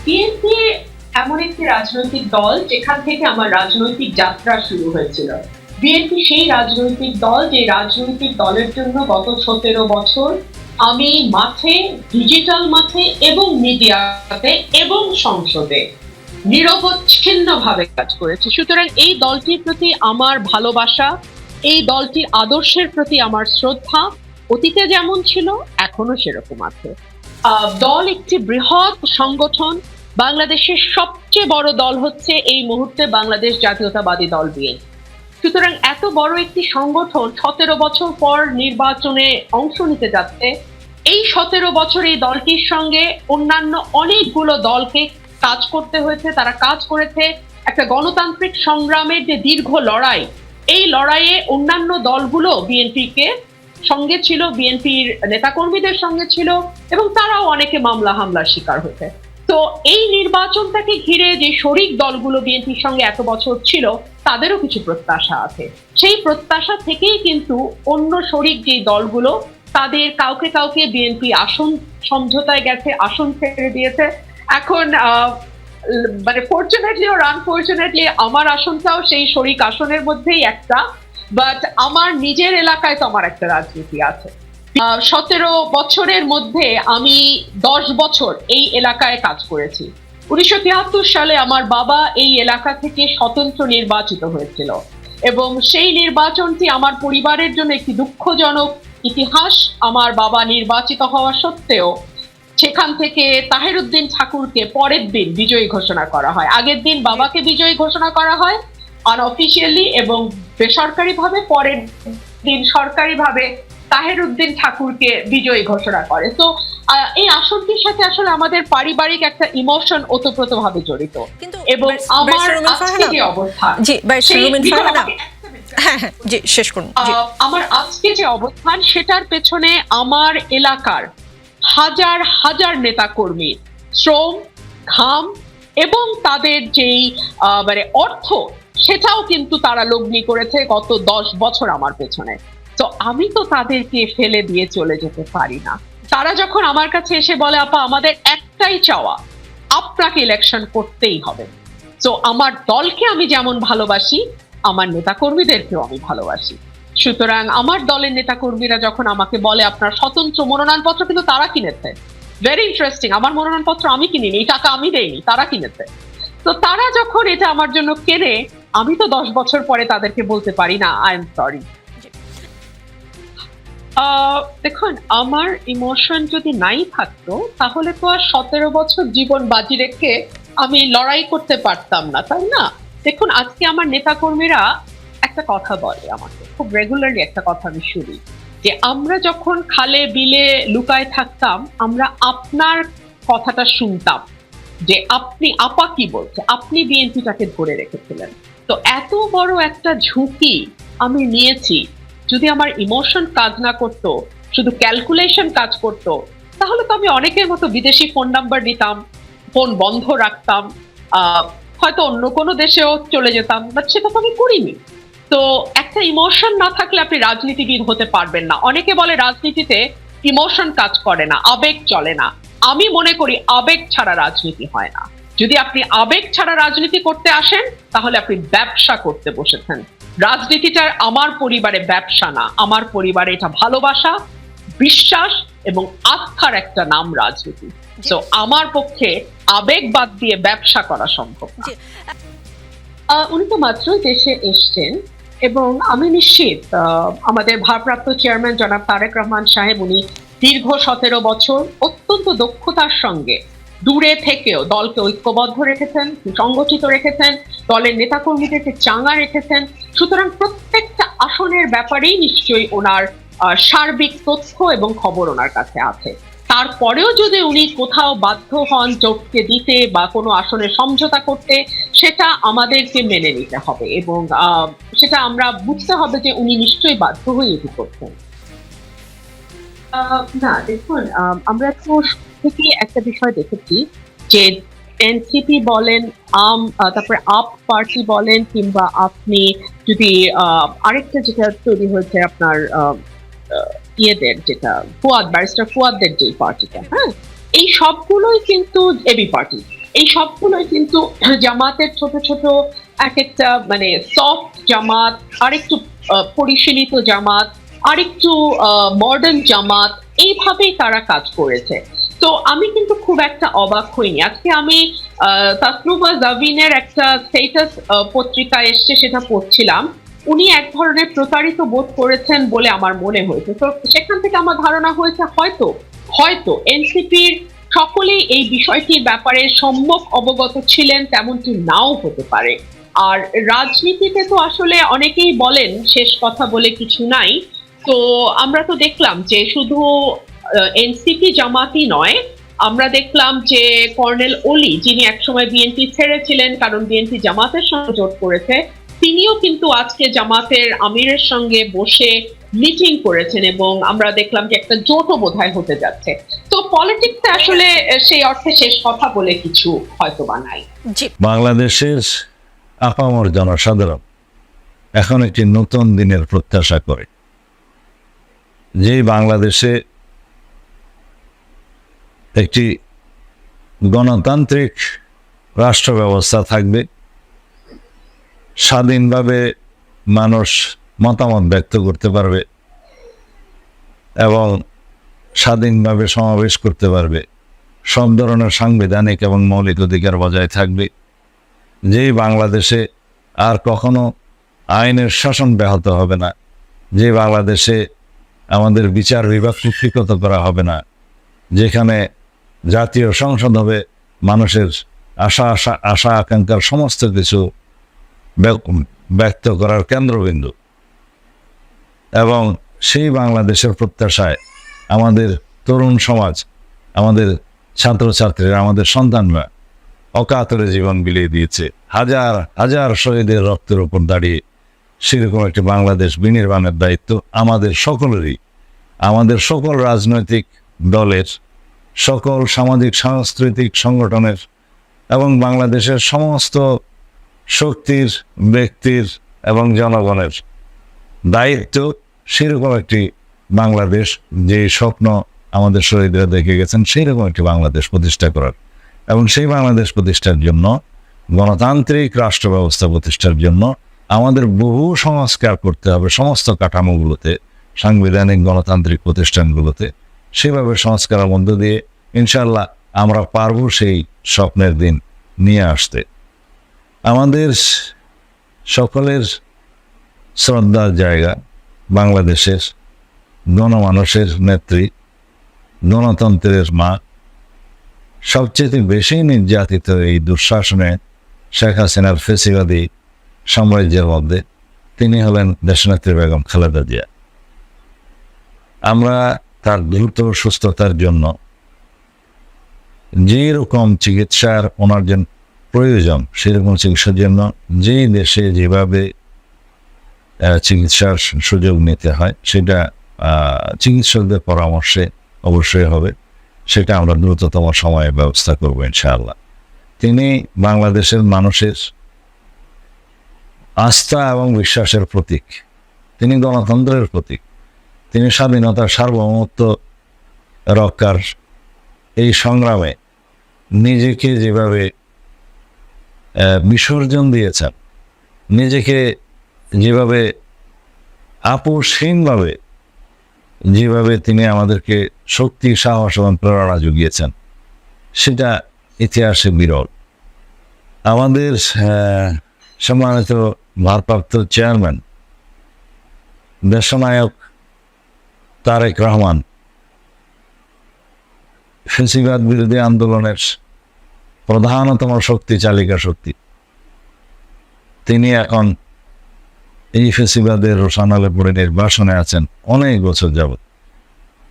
BNP এমন একটি রাজনৈতিক দল যেখান থেকে আমার রাজনৈতিক যাত্রা শুরু হয়েছিল। বিএনপি সেই রাজনৈতিক দল যে রাজনৈতিক দলের জন্য গত 17 বছর আমি মাঠে, ডিজিটাল মাঠে এবং মিডিয়াতে এবং সংসদে নিরবচ্ছিন্নভাবে কাজ করেছি। সুতরাং এই দলটির প্রতি আমার ভালোবাসা, এই দলটির আদর্শের প্রতি আমার শ্রদ্ধা অতীতে যেমন ছিল এখনো সেরকম আছে। দল একটি বৃহৎ সংগঠন। বাংলাদেশের সবচেয়ে বড় দল হচ্ছে এই মুহূর্তে বাংলাদেশ জাতীয়তাবাদী দল বিএনপি। সুতরাং এত বড় একটি সংগঠন 17 বছর পর নির্বাচনে অংশ নিতে যাচ্ছে। এই 17 বছর এই দলটির সঙ্গে অন্যান্য অনেকগুলো দলকে কাজ করতে হয়েছে, তারা কাজ করেছে একটা গণতান্ত্রিক সংগ্রামের যে দীর্ঘ লড়াই, এই লড়াইয়ে অন্যান্য দলগুলো বিএনপিকে সঙ্গে ছিল, বিএনপির নেতাকর্মীদের সঙ্গে ছিল এবং তারাও অনেকে মামলা হামলার শিকার হয়েছে। তো এই নির্বাচনটাকে ঘিরে যে শরিক দলগুলো বিএনপির সঙ্গে এত বছর ছিল তাদেরও কিছু প্রত্যাশা আছে। সেই প্রত্যাশা থেকেই কিন্তু অন্য শরিক যে দলগুলো তাদের কাউকে কাউকে বিএনপি আসন সমঝোতায় গেছে, আসন ছেড়ে দিয়েছে। এখন মানে ফরচুনেটলি ওর আনফরচুনেটলি আমার আসনটাও সেই শরিক আসনের মধ্যেই একটা, বাট আমার নিজের এলাকায় তো আমার একটা রাজনীতি আছে। 17 বছরের মধ্যে আমি 10 বছর এই এলাকায় কাজ করেছি। 1973 সালে আমার বাবা এই এলাকা থেকে স্বতন্ত্র নির্বাচিত হয়েছিল এবং সেই নির্বাচনটি আমার পরিবারের জন্য একটি দুঃখজনক ইতিহাস। আমার বাবা নির্বাচিত হওয়া সত্ত্বেও সেখান থেকে তাহেরউদ্দিন ঠাকুরকে পরের দিন বিজয়ী ঘোষণা করা হয়। আগের দিন বাবাকে বিজয়ী ঘোষণা করা হয় আনঅফিশিয়ালি এবং বেসরকারিভাবে, পরের দিন সরকারিভাবে তাহেরউদ্দিন ঠাকুরকে বিজয়ী ঘোষণা করে। তো এই আসনটির সাথে আসলে আমাদের পারিবারিক একটা ইমোশন ওতপ্রোতভাবে জড়িত। এবং আমার আজকে যে অবস্থান, আমার আজকে যে অবস্থান সেটার পেছনে আমার এলাকার হাজার হাজার নেতাকর্মী শ্রম, ঘাম এবং তাদের যেই মানে অর্থ সেটাও কিন্তু তারা লগ্নি করেছে গত 10 বছর আমার পেছনে। তো আমি তো তাদেরকে ফেলে দিয়ে চলে যেতে পারি না। তারা যখন আমার কাছে এসে বলে আপা আমাদের একটাই চাওয়া, আপনাকে ইলেকশন করতেই হবে, তো আমার দলকে আমি যেমন ভালোবাসি আমার নেতাকর্মীদেরকেও আমি ভালোবাসি। সুতরাং আমার দলের নেতাকর্মীরা যখন আমাকে বলে আপনার স্বতন্ত্র মনোনয়নপত্র কিন্তু তারা কিনেছে, ভেরি ইন্টারেস্টিং, আমার মনোনয়নপত্র আমি কিনিনি, এই টাকা আমি দেইনি, তারা কিনেছে। তো তারা যখন এটা আমার জন্য কেনে আমি তো 10 বছর পরে তাদেরকে বলতে পারি না আই এম সরি। দেখুন আমার ইমোশন যদি নাই থাকতো তাহলে তো আর 17 বছর জীবন বাজি রেখে আমি লড়াই করতে পারতাম না, তাই না? দেখুন আজকে আমার নেতাকর্মীরা একটা কথা বলে আমাকে, খুব রেগুলারলি একটা কথা আমি শুনি যে আমরা যখন খালে বিলে লুকায় থাকতাম আমরা আপনার কথাটা শুনতাম, যে আপনি আপা কি বলছে, আপনি বিএনপিটাকে ধরে রেখেছিলেন। তো এত বড় একটা ঝুঁকি আমি নিয়েছি, যদি আমার ইমোশন কাজ না করতো, শুধু ক্যালকুলেশন কাজ করতো, তাহলে তো আমি অনেকের মতো বিদেশি ফোন নাম্বার নিতাম, ফোন বন্ধ রাখতাম, হয়তো অন্য কোনো দেশেও চলে যেতাম, বাট সেটা তো আমি করিনি। তো একটা ইমোশন না থাকলে আপনি রাজনীতিবিদ হতে পারবেন না। অনেকে বলে রাজনীতিতে ইমোশন কাজ করে না, আবেগ চলে না। আমি মনে করি আবেগ ছাড়া রাজনীতি হয় না। যদি আপনি আবেগ ছাড়া রাজনীতি করতে আসেন তাহলে আপনি ব্যবসা করতে বসেছেন। রাজনীতিটার আমার পরিবারে ব্যবসা না, আমার পরিবারে এটা ভালোবাসা, বিশ্বাস এবং আস্থার একটা নাম রাজনীতি। তো আমার পক্ষে আবেগ বাদ দিয়ে ব্যবসা করা সম্ভব না। উনি তো মাত্র দেশে এসছেন এবং আমি নিশ্চিত আমাদের ভারপ্রাপ্ত চেয়ারম্যান জনাব তারেক রহমান সাহেব উনি দীর্ঘ 17 বছর অত্যন্ত দক্ষতার সঙ্গে দূরে থেকেও দলকে ঐক্যবদ্ধ রেখেছেন, সংগঠিত রেখেছেন, দলের নেতাকর্মীদেরকে চাঙ্গা রেখেছেন। সুতরাং প্রত্যেকটা আসনের ব্যাপারেই নিশ্চয়ই ওনার সার্বিক তথ্য এবং খবর ওনার কাছে আছে। তারপরেও যদি উনি কোথাও বাধ্য হন জোটকে দিতে বা কোনো আসনে সমঝোতা করতে, সেটা আমাদেরকে মেনে নিতে হবে এবং সেটা আমরা বুঝতে হবে যে উনি নিশ্চয়ই বাধ্য হয়ে এটি করছেন। না দেখুন আমরা তো থেকে একটা বিষয় দেখেছি যে এনসিপি বলেন, তারপরে আপ পার্টি বলেন, কিংবা আপনি যদি আরেকটা যেটা তৈরি হয়েছে আপনার ইয়েদের, যেটা ফুয়াদ ব্যারিস্টার ফুয়াদদের যে পার্টিটা, হ্যাঁ, এই সবগুলোই কিন্তু এবি পার্টি। এই সবগুলোই কিন্তু জামাতের ছোট ছোট এক একটা মানে সফট জামাত, আরেকটু পরিশীলিত জামাত, আরেকটু মডার্ন জামাত, এইভাবেই তারা কাজ করেছে। তো আমি কিন্তু খুব একটা অবাক হইনি। আজকে আমি তাসনুভা জাভিনের একটা স্টেটাস পত্রিকায় এসছে, সেটা পড়ছিলাম। উনি এক ধরনের প্রতারিত বোধ করেছেন বলে আমার মনে হয়েছে। তো সেখান থেকে আমার ধারণা হয়েছে হয়তো হয়তো এনসিপির সকলেই এই বিষয়টির ব্যাপারে সম্যক অবগত ছিলেন, তেমনটি নাও হতে পারে। আর রাজনীতিতে তো আসলে অনেকেই বলেন শেষ কথা বলে কিছু নাই। তো আমরা তো দেখলাম যে শুধু এনসিপি জামাতই নয়, আমরা দেখলাম যে কর্নেল ওলি, যিনি একসময় বিএনপি ছেড়েছিলেন কারণ বিএনপি জামাতের সঙ্গে জোট করেছে, তিনিও কিন্তু আজকে জামাতের আমিরের সঙ্গে বসে মিটিং করেছেন এবং আমরা দেখলাম যে একটা জোটও বোধহয় হতে যাচ্ছে। তো পলিটিক্সে আসলে সেই অর্থে শেষ কথা বলে কিছু হয়তো বা নাই। বাংলাদেশের আপামর জনসাধারণ এখন একটি নতুন দিনের প্রত্যাশা করে, যে বাংলাদেশে একটি গণতান্ত্রিক রাষ্ট্র ব্যবস্থা থাকবে, স্বাধীনভাবে মানুষ মতামত ব্যক্ত করতে পারবে এবং স্বাধীনভাবে সমাবেশ করতে পারবে, সব ধরনের সাংবিধানিক এবং মৌলিক অধিকার বজায় থাকবে, যেই বাংলাদেশে আর কখনো আইনের শাসন ব্যাহত হবে না, যে বাংলাদেশে আমাদের বিচার বিভাগ কুক্ষিগত করা হবে না, যেখানে জাতীয় সংসদ হবে মানুষের আশা আকাঙ্ক্ষার সমস্ত কিছু ব্যক্ত করার কেন্দ্রবিন্দু। এবং সেই বাংলাদেশের প্রত্যাশায় আমাদের তরুণ সমাজ, আমাদের ছাত্রছাত্রীরা, আমাদের সন্তানরা অকাতরে জীবন বিলিয়ে দিয়েছে। হাজার হাজার শহীদের রক্তের উপর দাঁড়িয়ে সেরকম একটি বাংলাদেশ বিনির্মাণের দায়িত্ব আমাদের সকলেরই, আমাদের সকল রাজনৈতিক দলের, সকল সামাজিক সাংস্কৃতিক সংগঠনের এবং বাংলাদেশের সমস্ত শক্তির, ব্যক্তির এবং জনগণের দায়িত্ব সেরকম একটি বাংলাদেশ, যে স্বপ্ন আমাদের শহীদরা দেখে গেছেন, সেই রকম একটি বাংলাদেশ প্রতিষ্ঠা করার এবং সেই বাংলাদেশ প্রতিষ্ঠার জন্য, গণতান্ত্রিক রাষ্ট্র ব্যবস্থা প্রতিষ্ঠার জন্য আমাদের বহু সংস্কার করতে হবে সমস্ত কাঠামোগুলোতে, সাংবিধানিক গণতান্ত্রিক প্রতিষ্ঠানগুলোতে। সেভাবে সংস্কারের মধ্য দিয়ে ইনশাল্লাহ আমরা পারব সেই স্বপ্নের দিন নিয়ে আসতে। আমাদের সকলের শ্রদ্ধার জায়গা বাংলাদেশের গণমানুষের নেত্রী, গণতন্ত্রের মা, সবচেয়ে বেশি নির্যাতিত এই দুঃশাসনে শেখ হাসিনার ফেসিবাদী সাম্রাজ্যের মধ্যে তিনি হলেন দেশনেত্রী বেগম খালেদা জিয়া। আমরা তার দ্রুত সুস্থতার জন্য যে রকম চিকিৎসার ওনার জন্য প্রয়োজন, সেরকম চিকিৎসার জন্য যেই দেশে যেভাবে চিকিৎসার সুযোগ নিতে হয় সেটা চিকিৎসকদের পরামর্শে অবশ্যই হবে। সেটা আমরা দ্রুততম সময়ে ব্যবস্থা করব ইনশাআল্লাহ। তিনি বাংলাদেশের মানুষের আস্থা এবং বিশ্বাসের প্রতীক, তিনি গণতন্ত্রের প্রতীক, তিনি স্বাধীনতার সার্বভৌমত্ব রক্ষার এই সংগ্রামে নিজেকে যেভাবে বিসর্জন দিয়েছেন, নিজেকে যেভাবে আপোষহীনভাবে যেভাবে তিনি আমাদেরকে শক্তি, সাহস এবং প্রেরণা জুগিয়েছেন, সেটা ইতিহাসে বিরল। আমাদের সম্মানিত ভারপ্রাপ্ত চেয়ারম্যান দেশনায়ক তারেক রহমান ফেসিবাদ বিরোধী আন্দোলনের প্রধানতম শক্তি, চালিকা শক্তি, তিনি এখন এই ফেসিবাদের রোশানালে পড়ে নির্বাসনে আছেন অনেক বছর যাবৎ।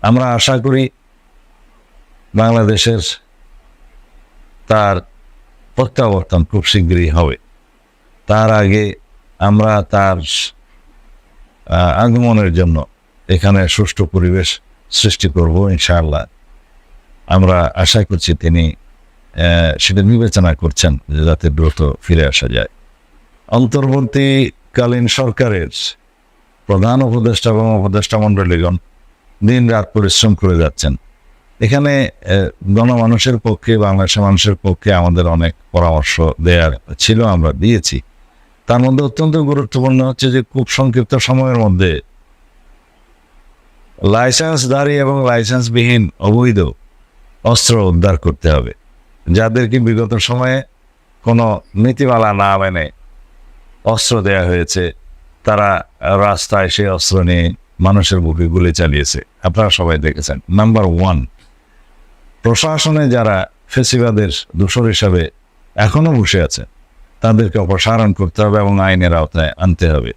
আমরা আশা করি বাংলাদেশের তার প্রত্যাবর্তন খুব শীঘ্রই হবে। তার আগে আমরা তার আগমনের জন্য এখানে সুষ্ঠু পরিবেশ সৃষ্টি করব ইনশাআল্লাহ। আমরা আশা করছি তিনি সেটা বিবেচনা করছেন যাতে দ্রুত ফিরে আসা যায়। অন্তর্বর্তীকালীন সরকারের প্রধান উপদেষ্টা এবং উপদেষ্টা মণ্ডলীগণ দিন রাত পরিশ্রম করে যাচ্ছেন এখানে গণমানুষের পক্ষে, বাংলাদেশের মানুষের পক্ষে আমাদের অনেক পরামর্শ দেওয়ার ছিল, আমরা দিয়েছি। তার মধ্যে অত্যন্ত গুরুত্বপূর্ণ হচ্ছে যে খুব সংক্ষিপ্ত সময়ের মধ্যে লাইসেন্সধারী এবং লাইসেন্সবিহীন অবৈধ অস্ত্র উদ্ধার করতে হবে, যাদেরকে বিগত সময়ে কোনো নীতিমালা না মেনে অস্ত্র দেয়া হয়েছে, তারা রাস্তায় সেই অস্ত্র নিয়ে মানুষের বুকে গুলি চালিয়েছে। আপনারা সবাই দেখেছেন। নাম্বার 1, প্রশাসনে যারা ফেসিবাদের দোষর হিসাবে এখনো বসে আছে, তাদেরকে অপসারণ করতে হবে এবং আইনের আওতায় আনতে হবে।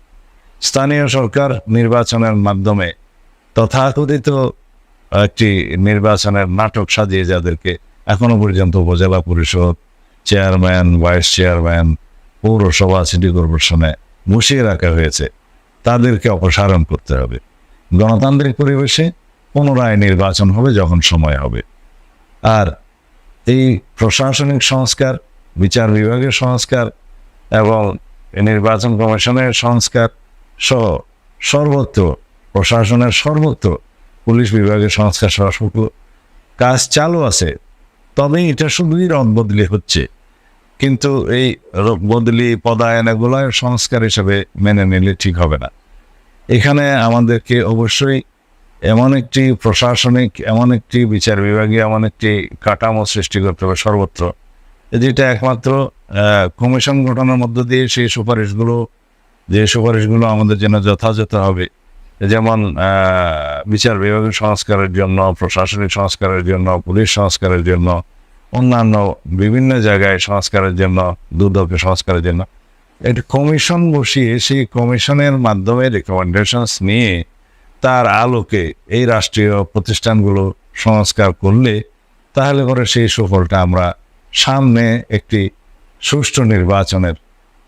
স্থানীয় সরকার নির্বাচনের মাধ্যমে তথাকথিত একটি নির্বাচনের নাটক সাজিয়ে যাদেরকে এখনো পর্যন্ত উপজেলা পরিষদ, চেয়ারম্যান, ভাইস চেয়ারম্যান, পৌরসভা, সিটি কর্পোরেশনে বসিয়ে রাখা হয়েছে, তাদেরকে অপসারণ করতে হবে। গণতান্ত্রিক পরিবেশে পুনরায় নির্বাচন হবে যখন সময় হবে। আর এই প্রশাসনিক সংস্কার, বিচার বিভাগের সংস্কার এবং নির্বাচন কমিশনের সংস্কার সহ সর্বত্র, প্রশাসনের সর্বত্র, পুলিশ বিভাগের সংস্কার সহ কাজ চালু আছে। তবে এটা শুধুই রদ বদলি হচ্ছে, কিন্তু এই বদলি পদায়ন এগুলো সংস্কার হিসেবে মেনে নিলে ঠিক হবে না। এখানে আমাদেরকে অবশ্যই এমন একটি প্রশাসনিক, এমন একটি বিচার বিভাগীয়, এমন একটি কাঠামো সৃষ্টি করতে হবে সর্বত্র, যেটা একমাত্র কমিশন গঠনের মধ্য দিয়ে সেই সুপারিশগুলো আমাদের জন্য যথাযথ হবে। যেমন বিচার বিভাগের সংস্কারের জন্য, প্রশাসনিক সংস্কারের জন্য, পুলিশ সংস্কারের জন্য, অন্যান্য বিভিন্ন জায়গায় সংস্কারের জন্য, দুদকের সংস্কারের জন্য একটি কমিশন বসিয়ে সেই কমিশনের মাধ্যমে রেকমেন্ডেশনস নিয়ে তার আলোকে এই রাষ্ট্রীয় প্রতিষ্ঠানগুলো সংস্কার করলে তাহলে করে সেই সুফলটা আমরা সামনে একটি সুষ্ঠু নির্বাচনের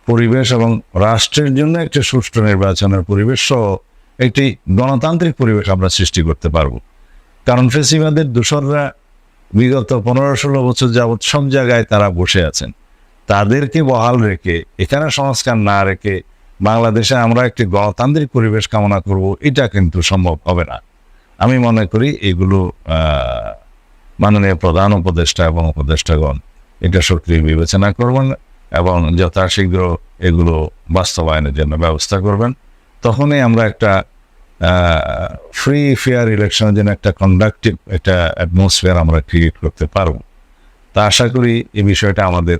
পরিবেশ এবং রাষ্ট্রের জন্য একটি সুষ্ঠু নির্বাচনের পরিবেশ সহ একটি গণতান্ত্রিক পরিবেশ আমরা সৃষ্টি করতে পারবো। কারণ ফেসিবাদের দোসররা বিগত 15-16 বছর যাবৎ সব জায়গায় তারা বসে আছেন। তাদেরকে বহাল রেখে, এখানে সংস্কার না রেখে বাংলাদেশে আমরা একটি গণতান্ত্রিক পরিবেশ কামনা করব, এটা কিন্তু সম্ভব হবে না। আমি মনে করি এগুলো মাননীয় প্রধান উপদেষ্টা এবং উপদেষ্টাগণ এটা সক্রিয় বিবেচনা করবেন এবং যথাশীঘ্র এগুলো বাস্তবায়নের জন্য ব্যবস্থা করবেন। তখনই আমরা একটা ফ্রি ফেয়ার ইলেকশনের জন্য একটা কন্ডাক্টিভ একটা অ্যাটমসফিয়ার আমরা ক্রিয়েট করতে পারবো। তা আশা করি এই বিষয়টা আমাদের